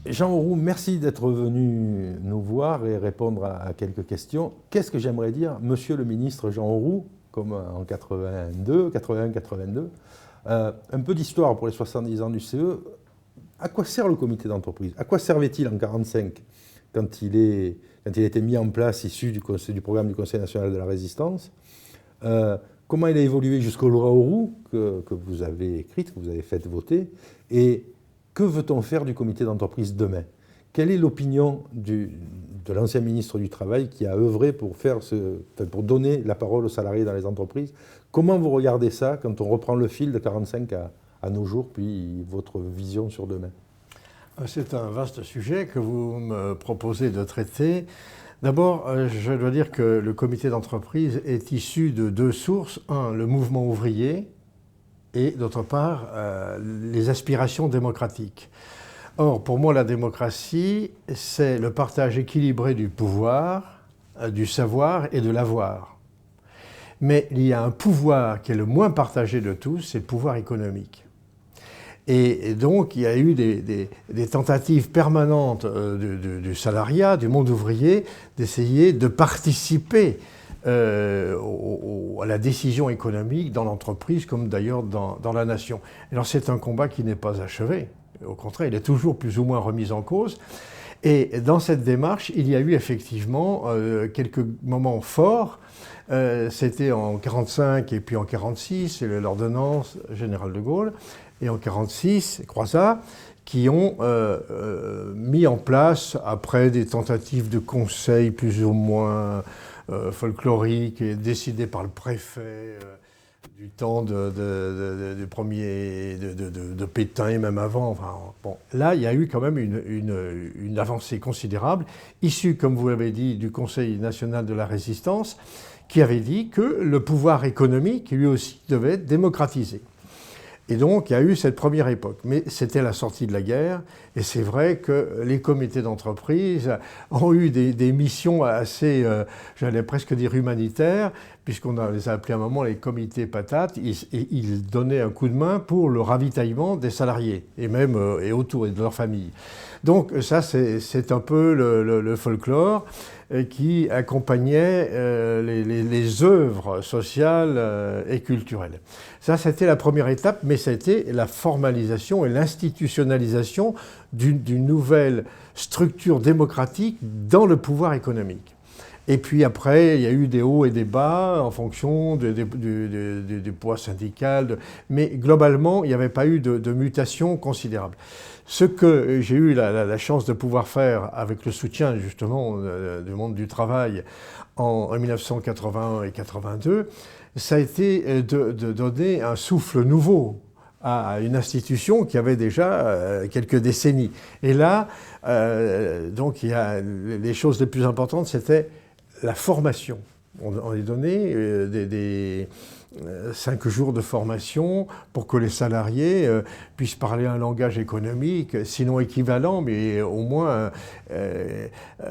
Jean Auroux, merci d'être venu nous voir et répondre à quelques questions. Qu'est-ce que j'aimerais dire, monsieur le ministre Jean Auroux, comme en 82, 81, 82, un peu d'histoire pour les 70 ans du CE. À quoi sert le comité d'entreprise? À quoi servait-il en 1945 quand il a été mis en place, issu du programme du Conseil national de la résistance? Comment il a évolué jusqu'aux lois Auroux que vous avez écrites, que vous avez faites voter? Et que veut-on faire du comité d'entreprise demain? Quelle est l'opinion de l'ancien ministre du Travail qui a œuvré pour pour donner la parole aux salariés dans les entreprises? Comment vous regardez ça quand on reprend le fil de 1945 à nos jours, puis votre vision sur demain? C'est un vaste sujet que vous me proposez de traiter. D'abord, je dois dire que le comité d'entreprise est issu de deux sources. Un, le mouvement ouvrier, et d'autre part, les aspirations démocratiques. Or, pour moi, la démocratie, c'est le partage équilibré du pouvoir, du savoir et de l'avoir. Mais il y a un pouvoir qui est le moins partagé de tous, c'est le pouvoir économique. Et donc, il y a eu des tentatives permanentes du salariat, du monde ouvrier, d'essayer de participer à la décision économique dans l'entreprise, comme d'ailleurs dans la nation. Alors, c'est un combat qui n'est pas achevé. Au contraire, il est toujours plus ou moins remis en cause. Et dans cette démarche, il y a eu effectivement quelques moments forts. C'était en 1945 et puis en 1946, c'est l'ordonnance générale de Gaulle, et en 1946, Croizat, qui ont mis en place, après des tentatives de conseil plus ou moins folkloriques et décidées par le préfet du temps de Pétain et même avant. Enfin, bon, là, il y a eu quand même une avancée considérable, issue, comme vous l'avez dit, du Conseil national de la résistance, qui avait dit que le pouvoir économique, lui aussi, devait être démocratisé. Et donc, il y a eu cette première époque. Mais c'était la sortie de la guerre, et c'est vrai que les comités d'entreprise ont eu des missions assez, j'allais presque dire humanitaires, puisqu'on les a appelés à un moment les comités patates. Ils donnaient un coup de main pour le ravitaillement des salariés, et même et autour, et de leur famille. Donc ça, c'est un peu le folklore qui accompagnait les œuvres sociales et culturelles. Ça, c'était la première étape, mais c'était la formalisation et l'institutionnalisation d'une nouvelle structure démocratique dans le pouvoir économique. Et puis après, il y a eu des hauts et des bas en fonction du poids syndical, mais globalement, il n'y avait pas eu de mutation considérable. Ce que j'ai eu la chance de pouvoir faire avec le soutien justement du monde du travail en 1981 et 82, ça a été de donner un souffle nouveau à une institution qui avait déjà quelques décennies. Et là, donc, il y a les choses les plus importantes, c'était la formation. On est donné 5 jours de formation pour que les salariés puissent parler un langage économique, sinon équivalent, mais au moins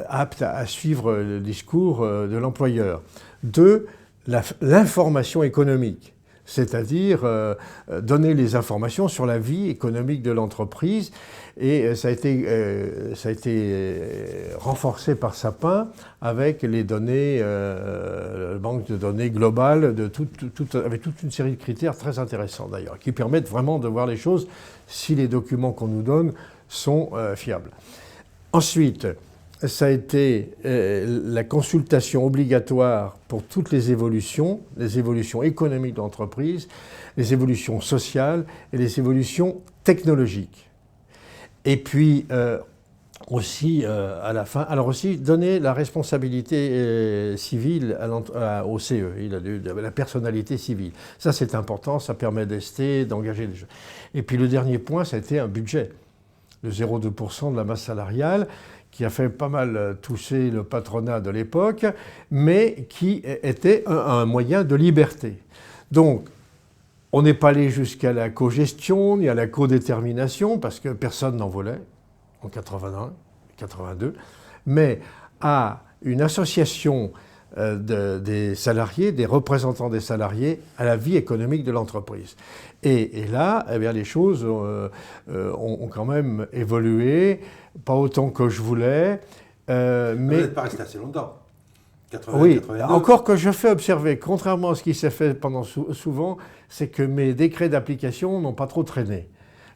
apte à suivre le discours de l'employeur. 2, l'information économique, c'est-à-dire donner les informations sur la vie économique de l'entreprise. Et ça a été renforcé par Sapin avec les données, la banque de données globale, avec toute une série de critères très intéressants d'ailleurs, qui permettent vraiment de voir les choses si les documents qu'on nous donne sont fiables. Ensuite, ça a été la consultation obligatoire pour toutes les évolutions économiques de l'entreprise, les évolutions sociales et les évolutions technologiques. Et puis aussi, à la fin, alors aussi donner la responsabilité civile au CE, la personnalité civile. Ça, c'est important, ça permet d'engager les gens. Et puis le dernier point, ça a été un budget, le 0,2% de la masse salariale, qui a fait pas mal toucher le patronat de l'époque, mais qui était un moyen de liberté. Donc, on n'est pas allé jusqu'à la cogestion ni à la codétermination, parce que personne n'en voulait, en 81, 82, mais à une association des salariés, des représentants des salariés à la vie économique de l'entreprise. Et là, eh bien, les choses ont quand même évolué, pas autant que je voulais. Mais vous n'êtes pas resté assez longtemps. 80, oui, 82. encore que je fais observer, contrairement à ce qui s'est fait pendant souvent, c'est que mes décrets d'application n'ont pas trop traîné.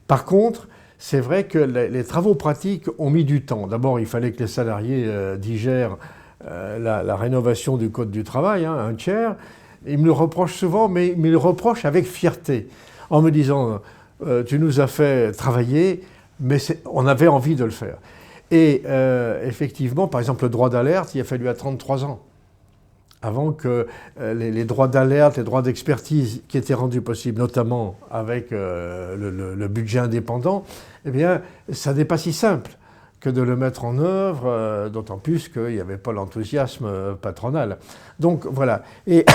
Par contre, c'est vrai que les travaux pratiques ont mis du temps. D'abord, il fallait que les salariés digèrent la rénovation du Code du travail, hein, un tiers. Ils me le reprochent souvent, mais ils me le reprochent avec fierté, en me disant tu nous as fait travailler, mais on avait envie de le faire. Et effectivement, par exemple, le droit d'alerte, il a fallu attendre 3 ans avant que les droits d'alerte, les droits d'expertise qui étaient rendus possibles, notamment avec le budget indépendant, eh bien, ça n'est pas si simple que de le mettre en œuvre, d'autant plus qu'il n'y avait pas l'enthousiasme patronal. Donc voilà. Et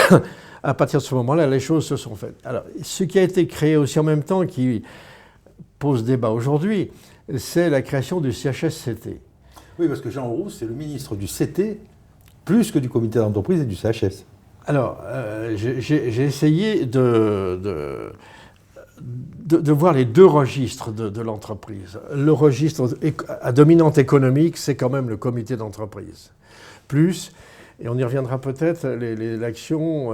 à partir de ce moment-là, les choses se sont faites. Alors, ce qui a été créé aussi en même temps, qui pose débat aujourd'hui, c'est la création du CHSCT. Oui, parce que Jean Auroux, c'est le ministre du CT, plus que du comité d'entreprise et du CHS. Alors, j'ai essayé de voir les deux registres de l'entreprise. Le registre à dominante économique, c'est quand même le comité d'entreprise. Plus, et on y reviendra peut-être, l'action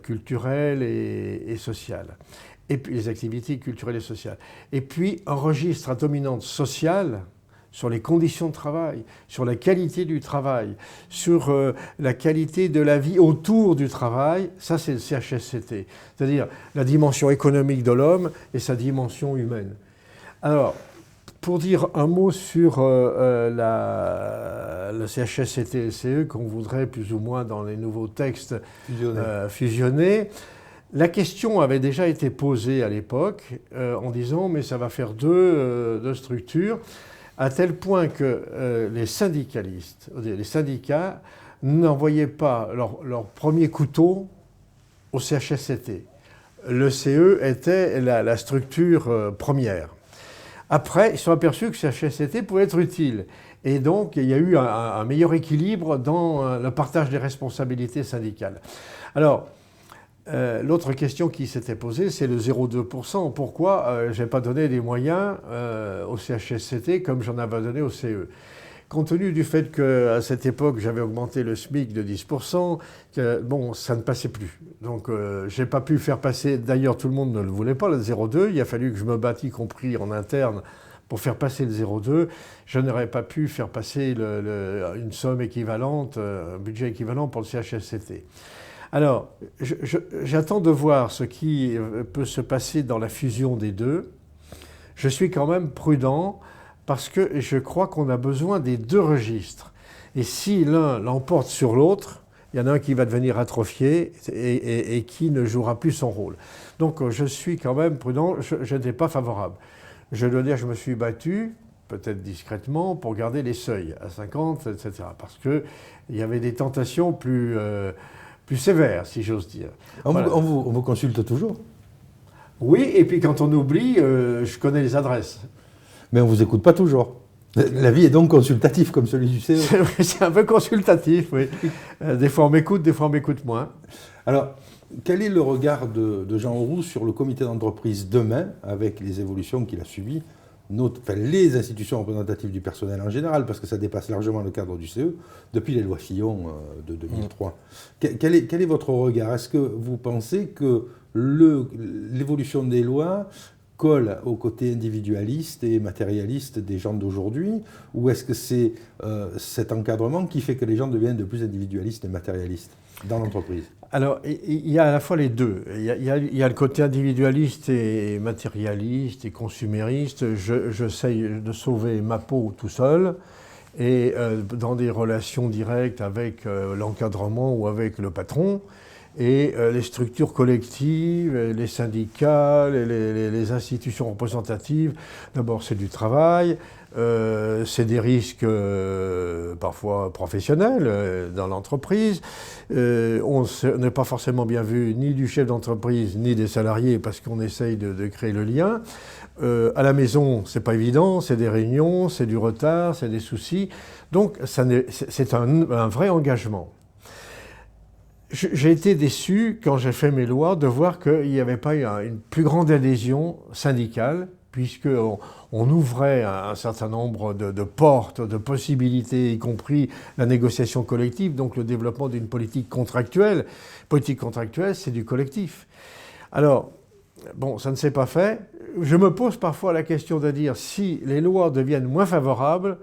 culturelle et sociale. Et puis les activités culturelles et sociales. Et puis un registre à dominante sociale sur les conditions de travail, sur la qualité du travail, sur la qualité de la vie autour du travail, ça c'est le CHSCT. C'est-à-dire la dimension économique de l'homme et sa dimension humaine. Alors, pour dire un mot sur le CHSCT-SCE qu'on voudrait plus ou moins dans les nouveaux textes fusionner, la question avait déjà été posée à l'époque en disant mais ça va faire deux structures, à tel point que les syndicalistes, les syndicats n'envoyaient pas leur premier couteau au CHSCT. Le CE était la structure première. Après, ils se sont aperçus que le CHSCT pouvait être utile. Et donc, il y a eu un meilleur équilibre dans le partage des responsabilités syndicales. Alors, l'autre question qui s'était posée, c'est le 0,2%. Pourquoi je n'ai pas donné les moyens au CHSCT comme j'en avais donné au CE? Compte tenu du fait qu'à cette époque, j'avais augmenté le SMIC de 10%, bon, ça ne passait plus. Donc, je n'ai pas pu faire passer, d'ailleurs, tout le monde ne le voulait pas, le 0,2. Il a fallu que je me batte, y compris en interne, pour faire passer le 0,2. Je n'aurais pas pu faire passer une somme équivalente, un budget équivalent pour le CHSCT. Alors, j'attends de voir ce qui peut se passer dans la fusion des deux. Je suis quand même prudent parce que je crois qu'on a besoin des deux registres. Et si l'un l'emporte sur l'autre, il y en a un qui va devenir atrophié et qui ne jouera plus son rôle. Donc je suis quand même prudent, je n'étais pas favorable. Je dois dire, je me suis battu, peut-être discrètement, pour garder les seuils à 50, etc. Parce qu'il y avait des tentations plus sévères, si j'ose dire. On vous consulte toujours? Oui, et puis quand on oublie, je connais les adresses. Mais on ne vous écoute pas toujours. La vie est donc consultative comme celui du CE. C'est un peu consultatif, oui. Des fois on m'écoute, des fois on m'écoute moins. Alors, quel est le regard de Jean Auroux sur le comité d'entreprise demain, avec les évolutions qu'il a subies, les institutions représentatives du personnel en général, parce que ça dépasse largement le cadre du CE, depuis les lois Fillon de 2003. Quel est votre regard? Est-ce que vous pensez que l'évolution des lois colle au côté individualiste et matérialiste des gens d'aujourd'hui, ou est-ce que c'est cet encadrement qui fait que les gens deviennent de plus individualistes et matérialistes dans l'entreprise? Alors, il y a à la fois les deux. Il y a le côté individualiste et matérialiste et consumériste. J'essaye de sauver ma peau tout seul et dans des relations directes avec l'encadrement ou avec le patron. Et les structures collectives, les syndicats, les institutions représentatives, d'abord c'est du travail, c'est des risques parfois professionnels dans l'entreprise. On n'est pas forcément bien vu ni du chef d'entreprise ni des salariés parce qu'on essaye de créer le lien. À la maison, c'est pas évident, c'est des réunions, c'est du retard, c'est des soucis. Donc c'est un vrai engagement. J'ai été déçu, quand j'ai fait mes lois, de voir qu'il n'y avait pas une plus grande adhésion syndicale, puisqu'on ouvrait un certain nombre de portes, de possibilités, y compris la négociation collective, donc le développement d'une politique contractuelle. Politique contractuelle, c'est du collectif. Alors, bon, ça ne s'est pas fait. Je me pose parfois la question de dire, si les lois deviennent moins favorables,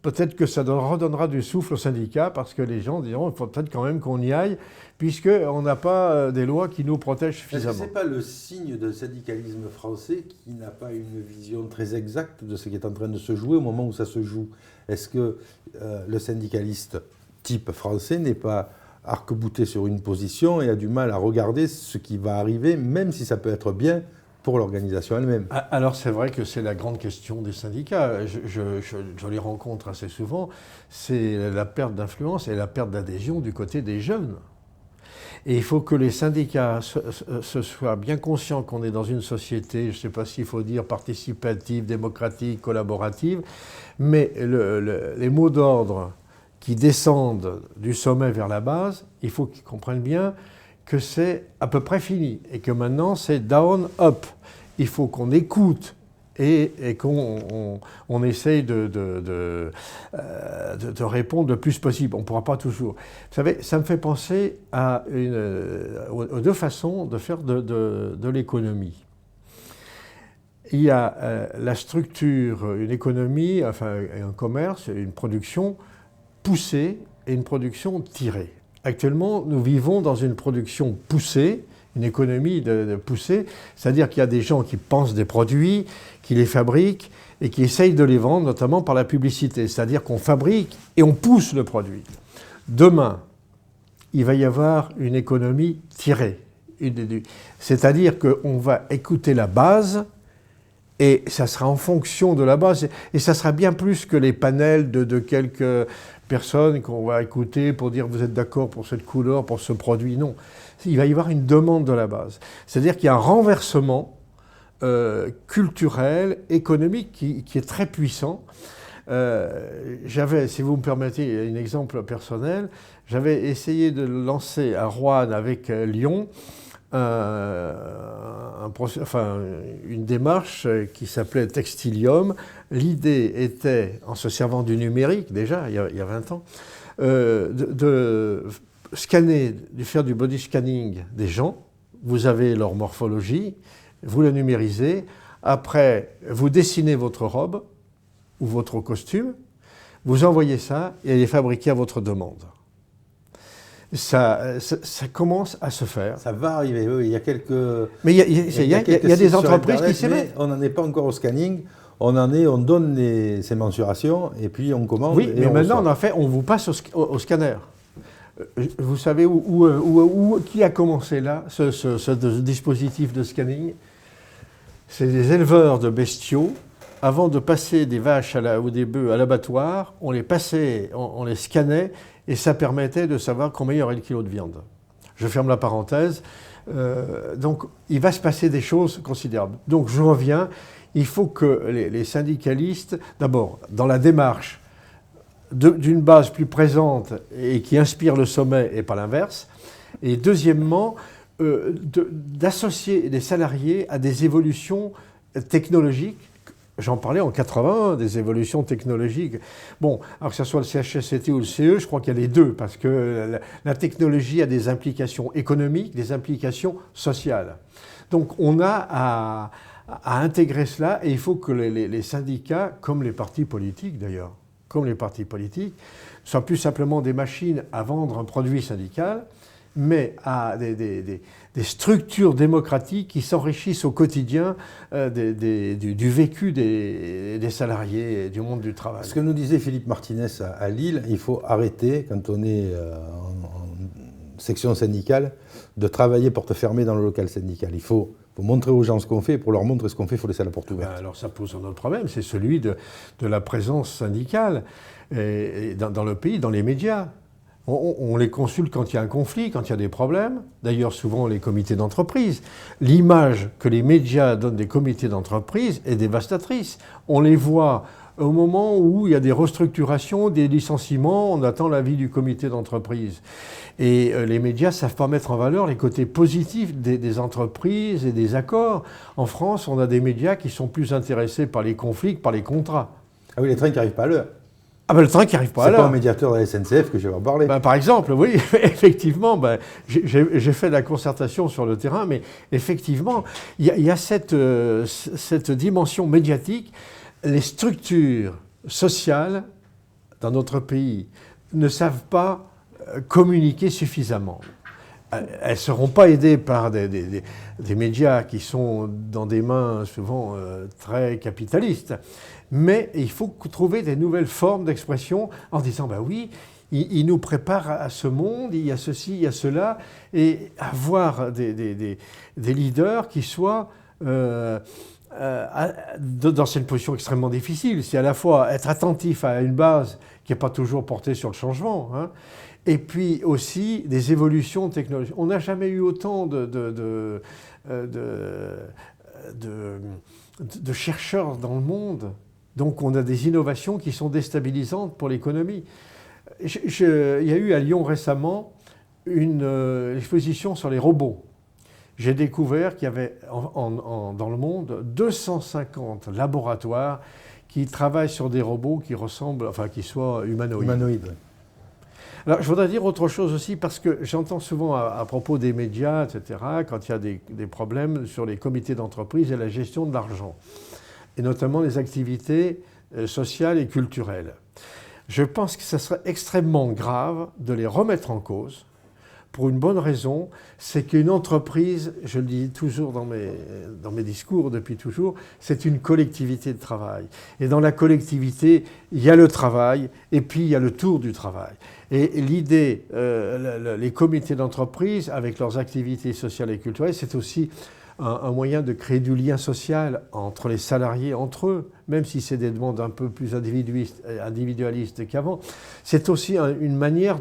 peut-être que ça redonnera du souffle aux syndicats parce que les gens diront qu'il faut peut-être quand même qu'on y aille puisqu'on n'a pas des lois qui nous protègent suffisamment. Est-ce que ce n'est pas le signe d'un syndicalisme français qui n'a pas une vision très exacte de ce qui est en train de se jouer au moment où ça se joue? Est-ce que le syndicaliste type français n'est pas arc-bouté sur une position et a du mal à regarder ce qui va arriver, même si ça peut être bien pour l'organisation elle-même? Alors c'est vrai que c'est la grande question des syndicats. Je les rencontre assez souvent. C'est la perte d'influence et la perte d'adhésion du côté des jeunes. Et il faut que les syndicats se soient bien conscients qu'on est dans une société, je ne sais pas s'il faut dire participative, démocratique, collaborative, mais les mots d'ordre qui descendent du sommet vers la base, il faut qu'ils comprennent bien que c'est à peu près fini et que maintenant c'est down, up. Il faut qu'on écoute et qu'on essaye de répondre le plus possible. On ne pourra pas toujours. Vous savez, ça me fait penser aux deux façons de faire de l'économie. Il y a la structure, une économie, enfin un commerce, une production poussée et une production tirée. Actuellement, nous vivons dans une production poussée, une économie poussée, c'est-à-dire qu'il y a des gens qui pensent des produits, qui les fabriquent et qui essayent de les vendre, notamment par la publicité. C'est-à-dire qu'on fabrique et on pousse le produit. Demain, il va y avoir une économie tirée. C'est-à-dire qu'on va écouter la base et ça sera en fonction de la base. Et ça sera bien plus que les panels de quelques personnes qu'on va écouter pour dire vous êtes d'accord pour cette couleur, pour ce produit. Non, il va y avoir une demande de la base. C'est-à-dire qu'il y a un renversement culturel, économique qui est très puissant. J'avais, si vous me permettez un exemple personnel, j'avais essayé de lancer à Roanne avec Lyon une démarche qui s'appelait Textilium. L'idée était, en se servant du numérique déjà, il y a 20 ans, de scanner, de faire du body scanning des gens. Vous avez leur morphologie, vous la numérisez, après vous dessinez votre robe ou votre costume, vous envoyez ça et elle est fabriquée à votre demande. Ça commence à se faire. Ça va arriver, oui. Il y a quelques... Mais il y a des entreprises qui s'émettent. On n'en est pas encore au scanning. On donne ces mensurations et puis on commande. Oui, mais maintenant on vous passe au scanner. Vous savez qui a commencé là, ce dispositif de scanning? C'est des éleveurs de bestiaux. Avant de passer des vaches ou des bœufs à l'abattoir, on les passait, on les scannait et ça permettait de savoir combien il y aurait le kilo de viande. Je ferme la parenthèse. Donc il va se passer des choses considérables. Donc je reviens, il faut que les syndicalistes, d'abord, dans la démarche d'une base plus présente et qui inspire le sommet et pas l'inverse, et deuxièmement, d'associer les salariés à des évolutions technologiques. J'en parlais en 81, des évolutions technologiques. Bon, alors que ce soit le CHSCT ou le CE, je crois qu'il y a les deux, parce que la technologie a des implications économiques, des implications sociales. Donc on a à intégrer cela, et il faut que les syndicats, comme les partis politiques d'ailleurs, soient plus simplement des machines à vendre un produit syndical, mais à des structures démocratiques qui s'enrichissent au quotidien du vécu des salariés et du monde du travail. Ce que nous disait Philippe Martinez à Lille, il faut arrêter, quand on est section syndicale, de travailler porte fermée dans le local syndical. Il faut montrer aux gens ce qu'on fait, et pour leur montrer ce qu'on fait, il faut laisser la porte ouverte. Alors ça pose un autre problème, c'est celui de la présence syndicale dans le pays, dans les médias. On les consulte quand il y a un conflit, quand il y a des problèmes. D'ailleurs, souvent, les comités d'entreprise. L'image que les médias donnent des comités d'entreprise est dévastatrice. On les voit au moment où il y a des restructurations, des licenciements, on attend l'avis du comité d'entreprise. Et les médias ne savent pas mettre en valeur les côtés positifs des entreprises et des accords. En France, on a des médias qui sont plus intéressés par les conflits que par les contrats. Ah oui, les trains qui n'arrivent pas à l'heure. Ah ben le train qui n'arrive pas à l'heure. C'est pas un médiateur de la SNCF que je vais en parler. Ben, par exemple, oui, effectivement, j'ai fait de la concertation sur le terrain, mais effectivement, il y a cette dimension médiatique. Les structures sociales dans notre pays ne savent pas communiquer suffisamment. Elles ne seront pas aidées par des médias qui sont dans des mains souvent très capitalistes. Mais il faut trouver des nouvelles formes d'expression en disant, ben oui, il nous prépare à ce monde, il y a ceci, il y a cela, et avoir des leaders qui soient dans une position extrêmement difficile. C'est à la fois être attentif à une base qui n'est pas toujours portée sur le changement, hein, et puis aussi des évolutions technologiques. On n'a jamais eu autant de chercheurs dans le monde. Donc on a des innovations qui sont déstabilisantes pour l'économie. Il y a eu à Lyon récemment une exposition sur les robots. J'ai découvert qu'il y avait dans le monde 250 laboratoires qui travaillent sur des robots qui ressemblent, enfin qui soient humanoïdes. Alors je voudrais dire autre chose aussi, parce que j'entends souvent à propos des médias, etc., quand il y a des problèmes sur les comités d'entreprise et la gestion de l'argent, et notamment les activités sociales et culturelles. Je pense que ce serait extrêmement grave de les remettre en cause, pour une bonne raison, c'est qu'une entreprise, je le dis toujours dans mes discours depuis toujours, c'est une collectivité de travail. Et dans la collectivité, il y a le travail et puis il y a le tour du travail. Et l'idée, les comités d'entreprise, avec leurs activités sociales et culturelles, c'est aussi un moyen de créer du lien social entre les salariés, entre eux, même si c'est des demandes un peu plus individualistes qu'avant. C'est aussi une manière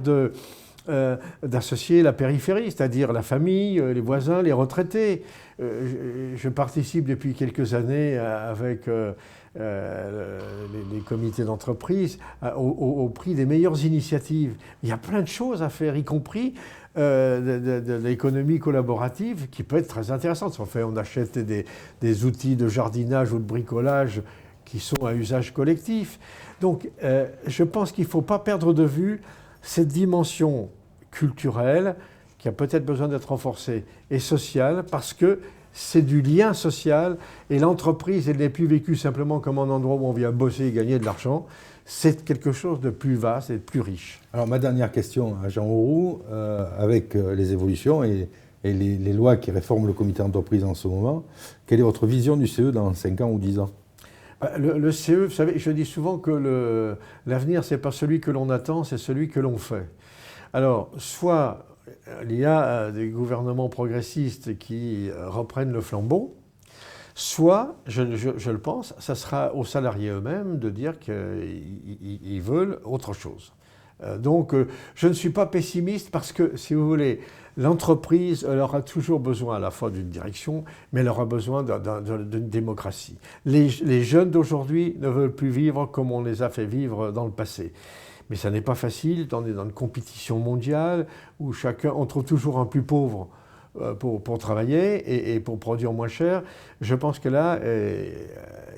d'associer la périphérie, c'est-à-dire la famille, les voisins, les retraités. Je participe depuis quelques années avec les comités d'entreprise au prix des meilleures initiatives. Il y a plein de choses à faire, y compris de l'économie collaborative qui peut être très intéressante. On achète des outils de jardinage ou de bricolage qui sont à usage collectif. Donc je pense qu'il ne faut pas perdre de vue cette dimension culturelle qui a peut-être besoin d'être renforcée et sociale, parce que c'est du lien social et l'entreprise, elle n'est plus vécue simplement comme un endroit où on vient bosser et gagner de l'argent. C'est quelque chose de plus vaste et de plus riche. Alors ma dernière question à Jean Auroux, avec les évolutions et les lois qui réforment le comité d'entreprise en ce moment, quelle est votre vision du CE dans 5 ans ou 10 ans ? Le CE, vous savez, je dis souvent que l'avenir, ce n'est pas celui que l'on attend, c'est celui que l'on fait. Alors, soit il y a des gouvernements progressistes qui reprennent le flambeau, soit, je le pense, ça sera aux salariés eux-mêmes de dire qu'ils veulent autre chose. Donc, je ne suis pas pessimiste parce que, si vous voulez, l'entreprise, elle aura toujours besoin à la fois d'une direction, mais elle aura besoin d'une démocratie. Les jeunes d'aujourd'hui ne veulent plus vivre comme on les a fait vivre dans le passé. Mais ça n'est pas facile, on est dans une compétition mondiale où on trouve toujours un plus pauvre pour travailler et pour produire moins cher. Je pense que là,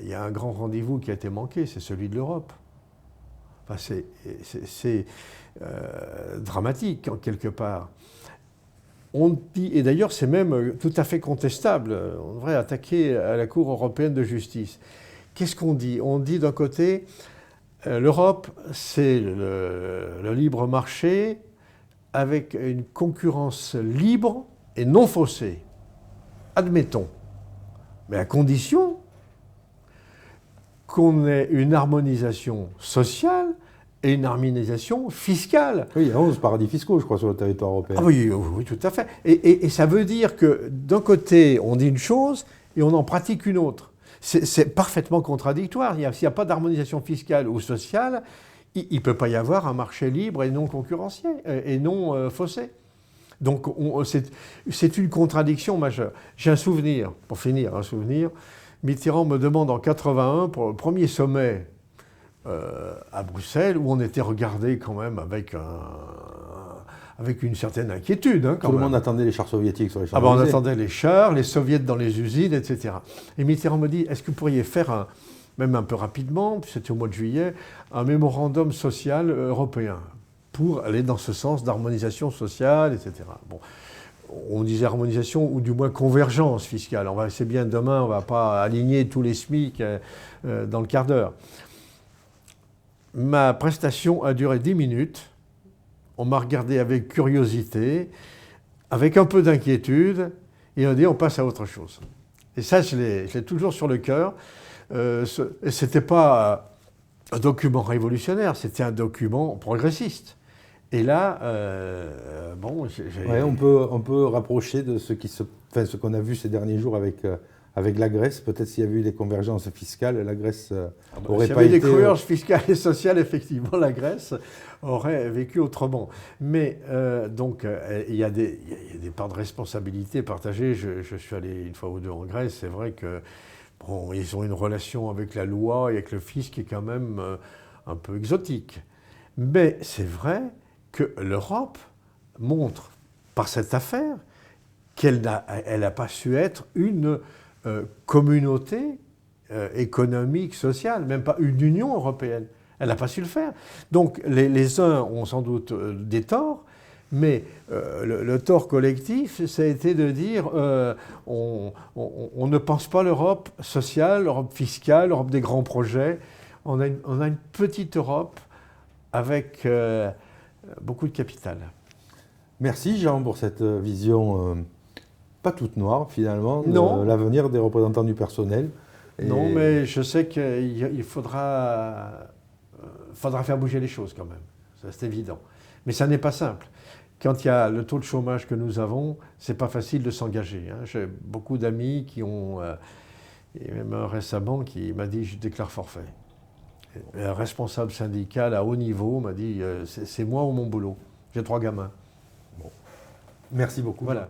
il y a un grand rendez-vous qui a été manqué, c'est celui de l'Europe. Enfin, c'est dramatique, en quelque part. On dit, et d'ailleurs c'est même tout à fait contestable, on devrait attaquer à la Cour européenne de justice. Qu'est-ce qu'on dit ? On dit d'un côté, l'Europe, c'est le libre marché avec une concurrence libre et non faussée. Admettons, mais à condition qu'on ait une harmonisation sociale et une harmonisation fiscale. Oui, il y a 11 paradis fiscaux, je crois, sur le territoire européen. Ah oui, oui, tout à fait. Et ça veut dire que d'un côté, on dit une chose et on en pratique une autre. C'est parfaitement contradictoire. S'il n'y a pas d'harmonisation fiscale ou sociale, il ne peut pas y avoir un marché libre et non concurrencié et non faussé. Donc c'est une contradiction majeure. J'ai un souvenir, pour finir, un souvenir. Mitterrand me demande en 81, pour le premier sommet à Bruxelles, où on était regardé quand même avec une certaine inquiétude. Hein, Tout le monde attendait les chars soviétiques sur les chars. On attendait les chars, les soviets dans les usines, etc. Et Mitterrand me dit, est-ce que vous pourriez faire, même un peu rapidement, c'était au mois de juillet, un mémorandum social européen pour aller dans ce sens d'harmonisation sociale, etc. Bon, on disait harmonisation ou du moins convergence fiscale. C'est bien demain, on ne va pas aligner tous les SMIC dans le quart d'heure. Ma prestation a duré 10 minutes. On m'a regardé avec curiosité, avec un peu d'inquiétude, et on a dit on passe à autre chose. Et ça, je l'ai toujours sur le cœur. Ce n'était pas un document révolutionnaire, c'était un document progressiste. Et là, ouais, on peut rapprocher de ce qu'on a vu ces derniers jours avec la Grèce. Peut-être s'il y avait eu des convergences fiscales, la Grèce aurait pas été... S'il y avait des convergences fiscales et sociales, effectivement, la Grèce aurait vécu autrement. Mais il y a des parts de responsabilité partagées. Je suis allé une fois ou deux en Grèce. C'est vrai que ils ont une relation avec la loi et avec le fisc qui est quand même un peu exotique. Mais c'est vrai que l'Europe montre par cette affaire qu'elle n'a pas su être une communauté économique, sociale, même pas une Union européenne. Elle n'a pas su le faire. Donc les uns ont sans doute des torts, mais le tort collectif, ça a été de dire on ne pense pas l'Europe sociale, l'Europe fiscale, l'Europe des grands projets. On a une petite Europe avec beaucoup de capital. Merci Jean pour cette vision pas toute noire finalement de l'avenir des représentants du personnel. Non, mais je sais qu'il faudra faire bouger les choses quand même, ça, c'est évident. Mais ça n'est pas simple. Quand il y a le taux de chômage que nous avons, c'est pas facile de s'engager. Hein. J'ai beaucoup d'amis qui ont, et même un récemment qui m'a dit je déclare forfait. Un responsable syndical à haut niveau m'a dit c'est moi ou mon boulot. J'ai 3 gamins. Bon. Merci beaucoup. Voilà.